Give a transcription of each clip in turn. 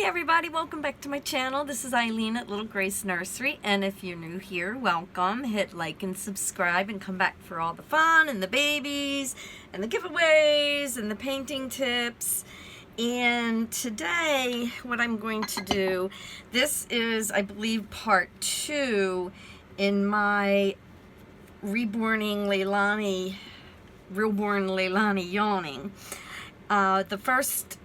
everybody, welcome back to my channel. This is Eileen at Little Grace Nursery, and if you're new here, welcome. Hit like and subscribe and come back for all the fun and the babies and the giveaways and the painting tips. And today what I'm going to do, this is I believe part 2 in my Reborn Leilani Yawning. The first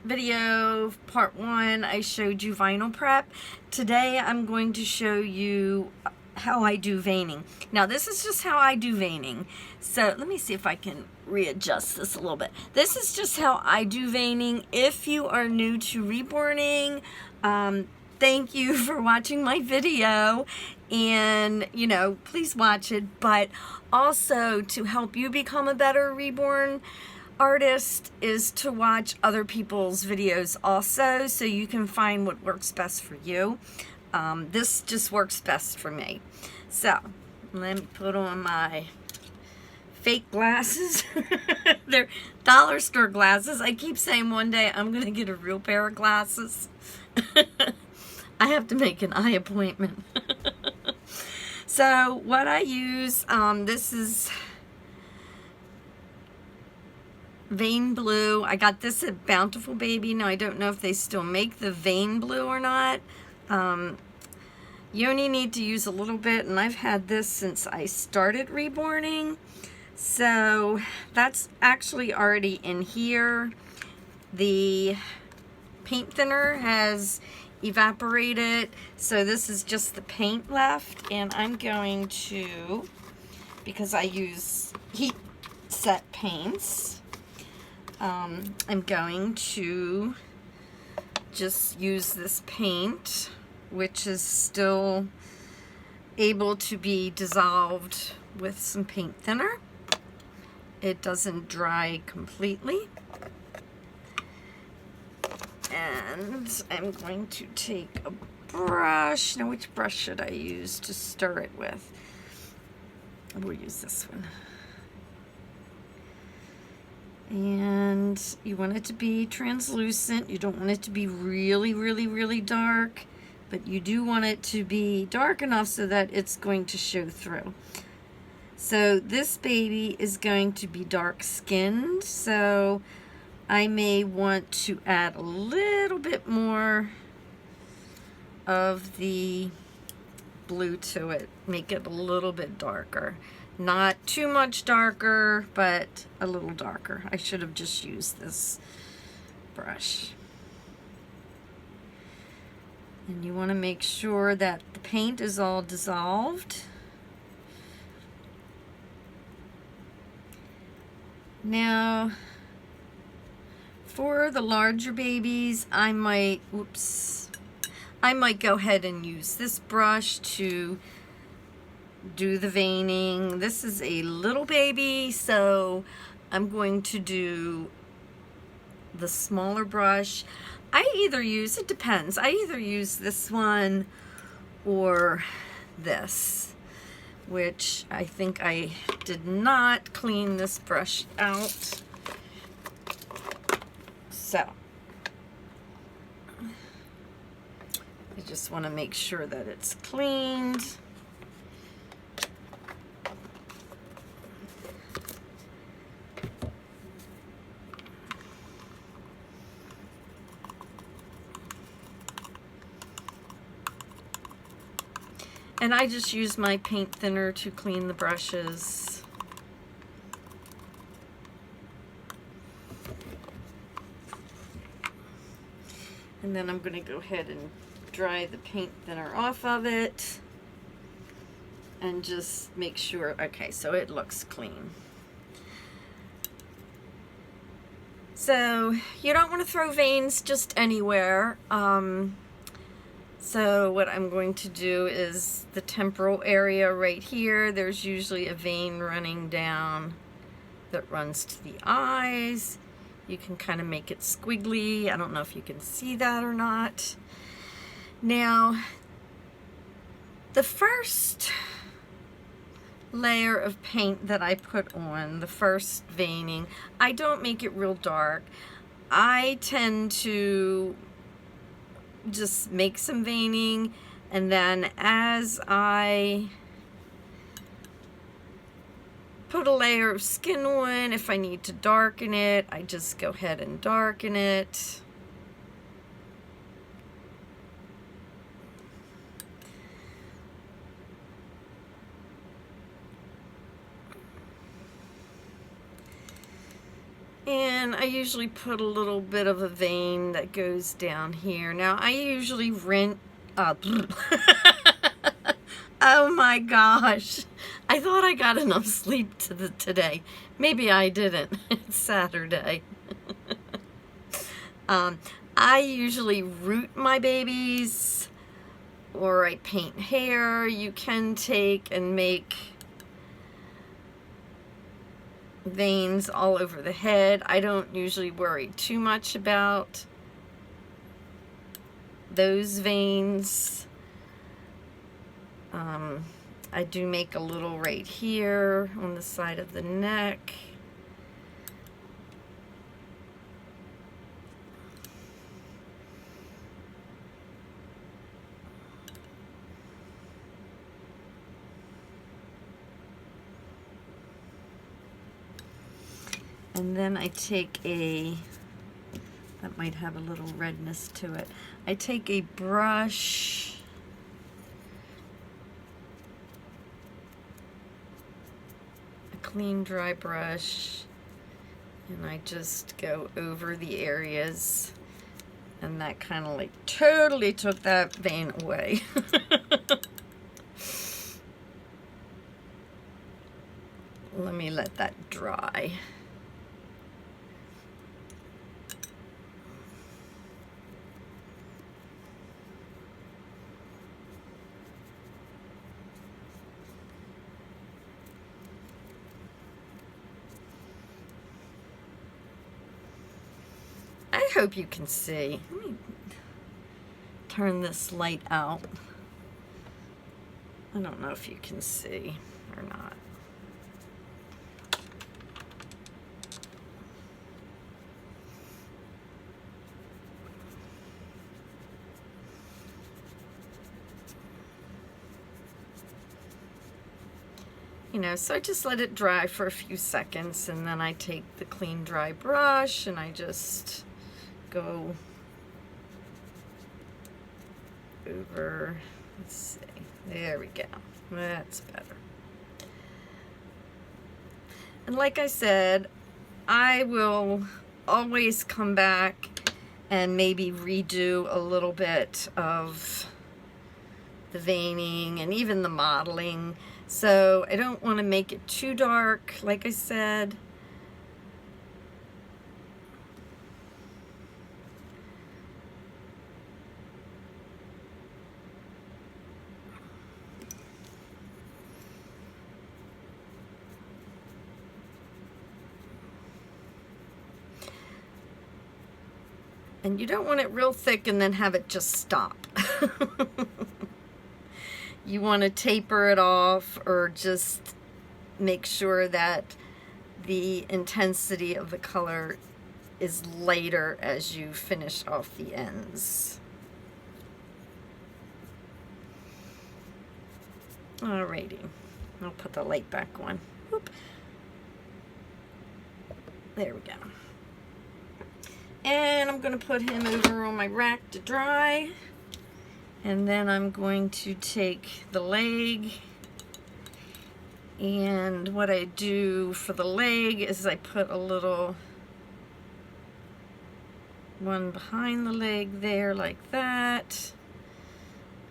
video, part 1, I showed you vinyl prep. Today I'm going to show you how I do veining. Now this is just how I do veining. So let me see if I can readjust this a little bit. This is just how I do veining. If you are new to Reborning, thank you for watching my video, and you know, please watch it. But also, to help you become a better Reborn artist is to watch other people's videos also, so you can find what works best for you. This just works best for me. So let me put on my fake glasses. They're dollar store glasses. I keep saying one day I'm gonna get a real pair of glasses. I have to make an eye appointment. So what I use, this is Vein Blue. I got this at Bountiful Baby. Now I don't know if they still make the Vein Blue or not. You only need to use a little bit, and I've had this since I started Reborning. So that's actually already in here. The paint thinner has evaporated, so this is just the paint left, and I'm going to, because I use heat set paints, I'm going to just use this paint, which is still able to be dissolved with some paint thinner. It doesn't dry completely. And I'm going to take a brush. Now, which brush should I use to stir it with? We'll use this one. And you want it to be translucent. You don't want it to be really, really, really dark, but you do want it to be dark enough so that it's going to show through. So this baby is going to be dark skinned, so I may want to add a little bit more of the blue to it, make it a little bit darker. Not too much darker, but a little darker. I should have just used this brush. And you want to make sure that the paint is all dissolved. Now, for the larger babies, I might go ahead and use this brush to do the veining. This is a little baby, so I'm going to do the smaller brush. I either use, it depends, I either use this one or this, which I think I did not clean this brush out. So I just want to make sure that it's cleaned. And I just use my paint thinner to clean the brushes. And then I'm going to go ahead and dry the paint thinner off of it and just make sure, okay, so it looks clean. So you don't want to throw veins just anywhere. So what I'm going to do is the temporal area right here, there's usually a vein running down that runs to the eyes. You can kind of make it squiggly. I don't know if you can see that or not. Now, the first layer of paint that I put on, the first veining, I don't make it real dark. I tend to just make some veining, and then as I put a layer of skin on, if I need to darken it, I just go ahead and darken it. And I usually put a little bit of a vein that goes down here. Now I usually oh my gosh. I thought I got enough sleep today. Maybe I didn't. It's Saturday. I usually root my babies, or I paint hair. You can take and make veins all over the head. I don't usually worry too much about those veins. I do make a little right here on the side of the neck. And then I take that might have a little redness to it. I take a brush, a clean dry brush, and I just go over the areas, and that kind of like totally took that vein away. Let me let that dry. I hope you can see. Let me turn this light out. I don't know if you can see or not. You know, so I just let it dry for a few seconds, and then I take the clean dry brush and I just go over. Let's see, there we go, that's better. And like I said, I will always come back and maybe redo a little bit of the veining and even the modeling. So I don't want to make it too dark, like I said. And you don't want it real thick and then have it just stop. You want to taper it off, or just make sure that the intensity of the color is lighter as you finish off the ends. Alrighty, I'll put the light back on. Whoop. There we go. And I'm going to put him over on my rack to dry. And then I'm going to take the leg, and what I do for the leg is I put a little one behind the leg there, like that.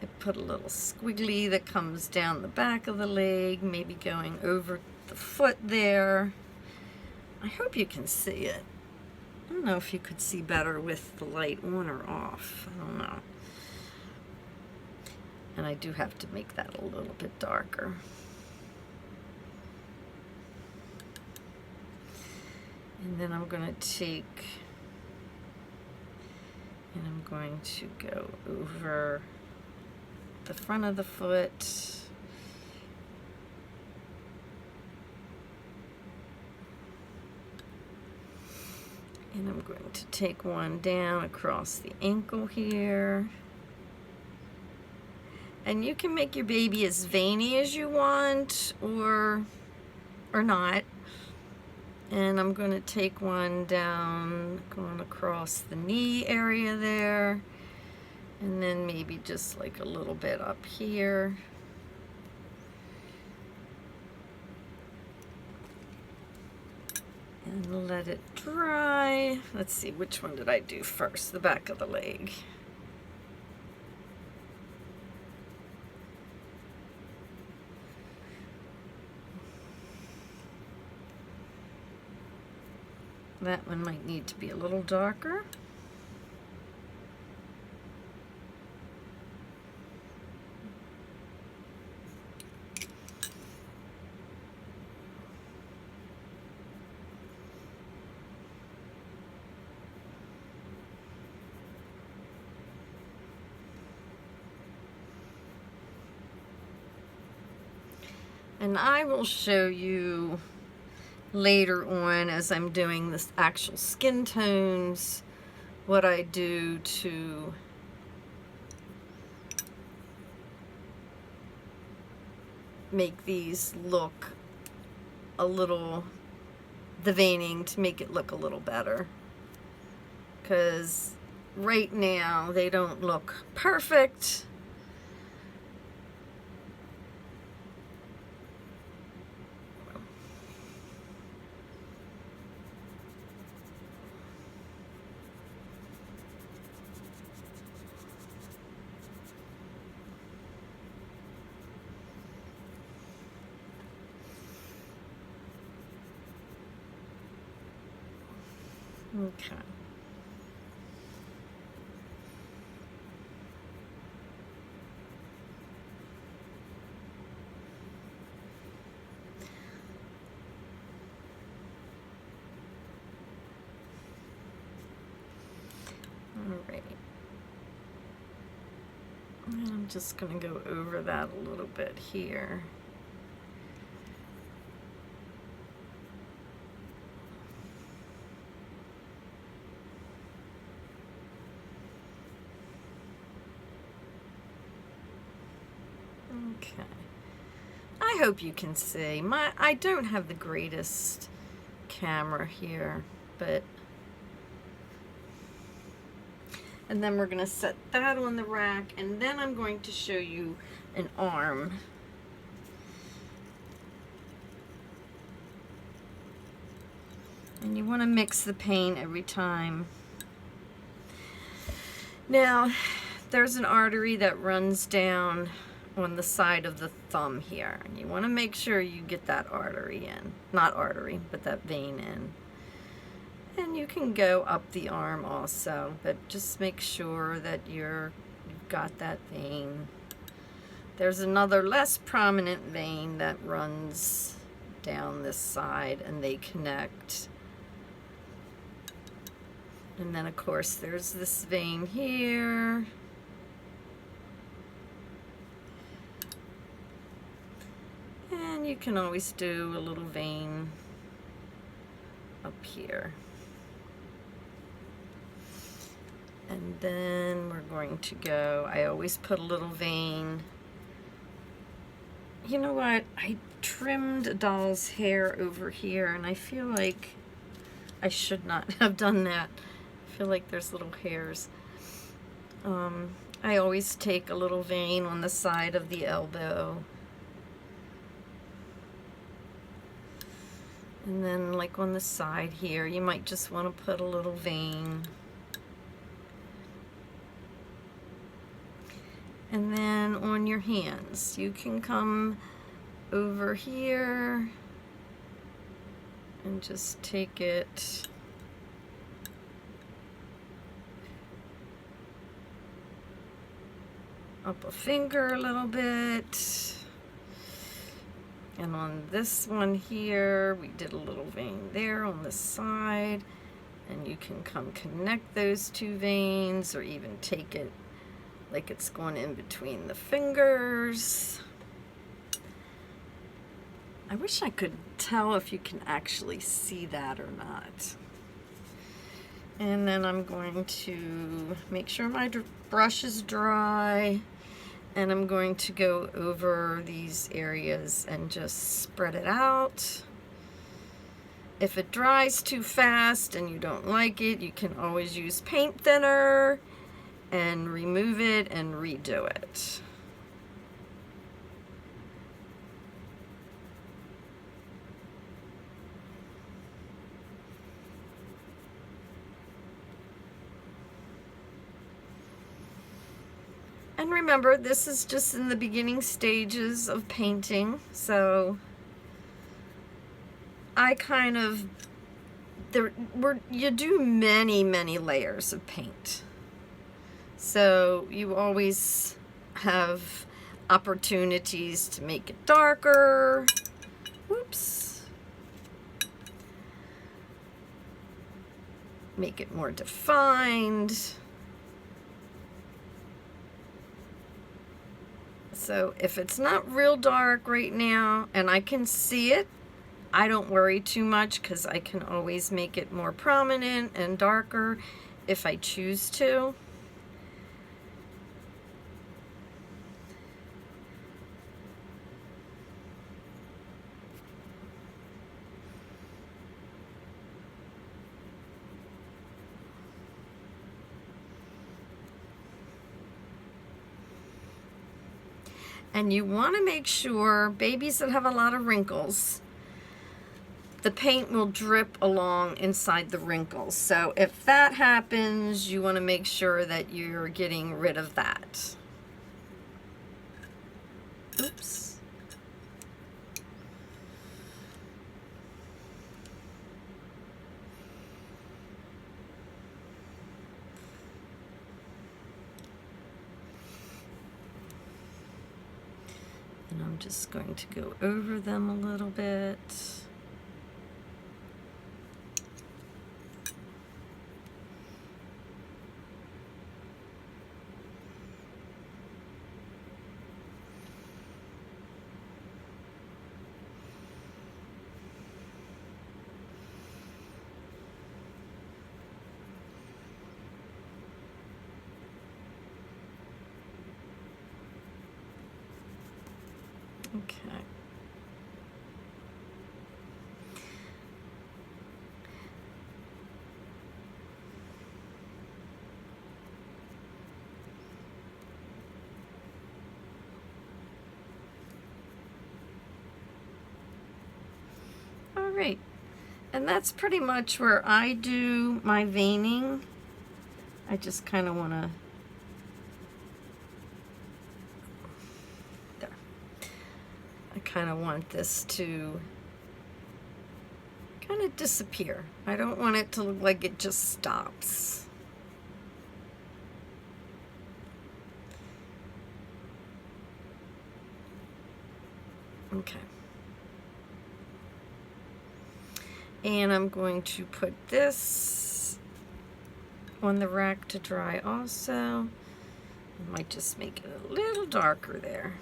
I put a little squiggly that comes down the back of the leg, maybe going over the foot there. I hope you can see it. I don't know if you could see better with the light on or off. I don't know. And I do have to make that a little bit darker. And then I'm going to take, and I'm going to go over the front of the foot. And I'm going to take one down across the ankle here. And you can make your baby as veiny as you want, or not. And I'm going to take one down, going across the knee area there. And then maybe just like a little bit up here. And let it dry. Let's see, which one did I do first? The back of the leg. That one might need to be a little darker. And I will show you later on, as I'm doing this actual skin tones, what I do to make these look a little, the veining, to make it look a little better. Because right now they don't look perfect. Okay. All right. And I'm just going to go over that a little bit here. Okay. I hope you can see. I don't have the greatest camera here, but... And then we're going to set that on the rack, and then I'm going to show you an arm. And you want to mix the paint every time. Now, there's an artery that runs down on the side of the thumb here. And you want to make sure you get that artery in. Not artery, but that vein in. And you can go up the arm also, but just make sure that you've got that vein. There's another less prominent vein that runs down this side, and they connect. And then, of course, there's this vein here. And you can always do a little vein up here. And then we're going to go, I always put a little vein. You know what? I trimmed a doll's hair over here, and I feel like I should not have done that. I feel like there's little hairs. I always take a little vein on the side of the elbow. And then like on the side here, you might just want to put a little vein. And then on your hands, you can come over here and just take it up a finger a little bit. And on this one here, we did a little vein there on the side. And you can come connect those two veins, or even take it like it's going in between the fingers. I wish I could tell if you can actually see that or not. And then I'm going to make sure my brush is dry, and I'm going to go over these areas and just spread it out. If it dries too fast and you don't like it, you can always use paint thinner and remove it and redo it. And remember, this is just in the beginning stages of painting, so I kind of, you do many layers of paint. So you always have opportunities to make it darker. Whoops. Make it more defined. So if it's not real dark right now and I can see it, I don't worry too much because I can always make it more prominent and darker if I choose to. And you want to make sure, babies that have a lot of wrinkles, the paint will drip along inside the wrinkles. So if that happens, you want to make sure that you're getting rid of that. Oops. And I'm just going to go over them a little bit. Okay. All right. And that's pretty much where I do my veining. I just kind of want to kind of want this to kind of disappear. I don't want it to look like it just stops. Okay. And I'm going to put this on the rack to dry also. I might just make it a little darker there.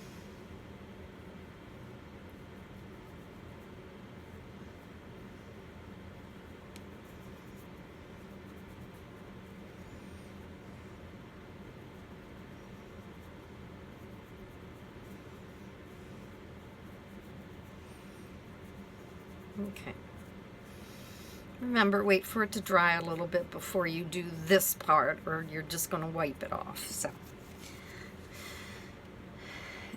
Okay. Remember, wait for it to dry a little bit before you do this part, or you're just going to wipe it off. So,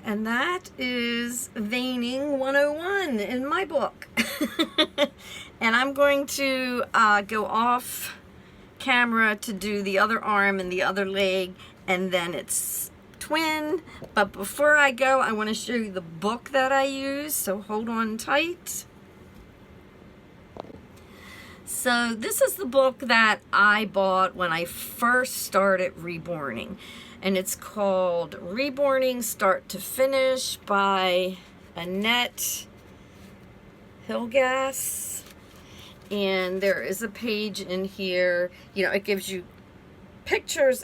and that is Veining 101 in my book. And I'm going to go off camera to do the other arm and the other leg, and then it's twin. But before I go, I want to show you the book that I use, so hold on tight. So this is the book that I bought when I first started Reborning, and it's called Reborning Start to Finish by Annette Hilgas. And there is a page in here, you know, it gives you pictures.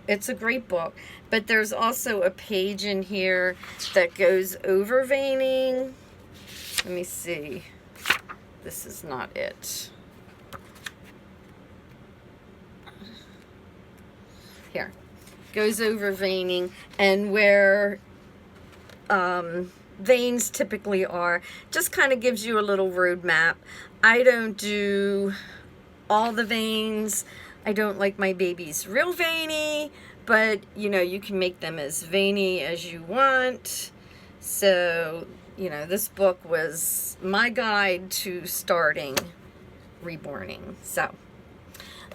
It's a great book, but there's also a page in here that goes over veining. Let me see. This is not it. here. Goes over veining and where veins typically are. Just kind of gives you a little roadmap. I don't do all the veins. I don't like my babies real veiny, but you know, you can make them as veiny as you want. So, you know, this book was my guide to starting reborning. So,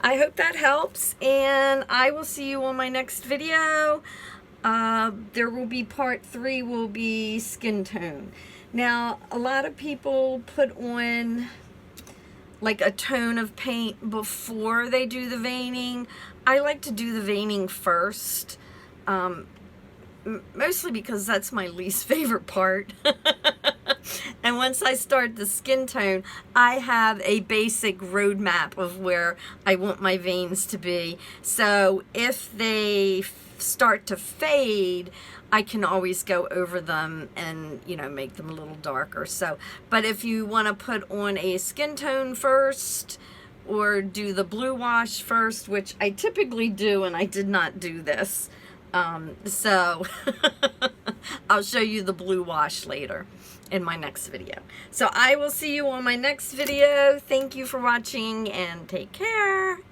I hope that helps, and I will see you on my next video. There will be part 3 will be skin tone. Now, a lot of people put on like a tone of paint before they do the veining. I like to do the veining first, mostly because that's my least favorite part. And once I start the skin tone, I have a basic roadmap of where I want my veins to be. So if they start to fade, I can always go over them and, you know, make them a little darker. So, but if you want to put on a skin tone first or do the blue wash first, which I typically do, and I did not do this, so I'll show you the blue wash later in my next video. So I will see you on my next video. Thank you for watching and take care.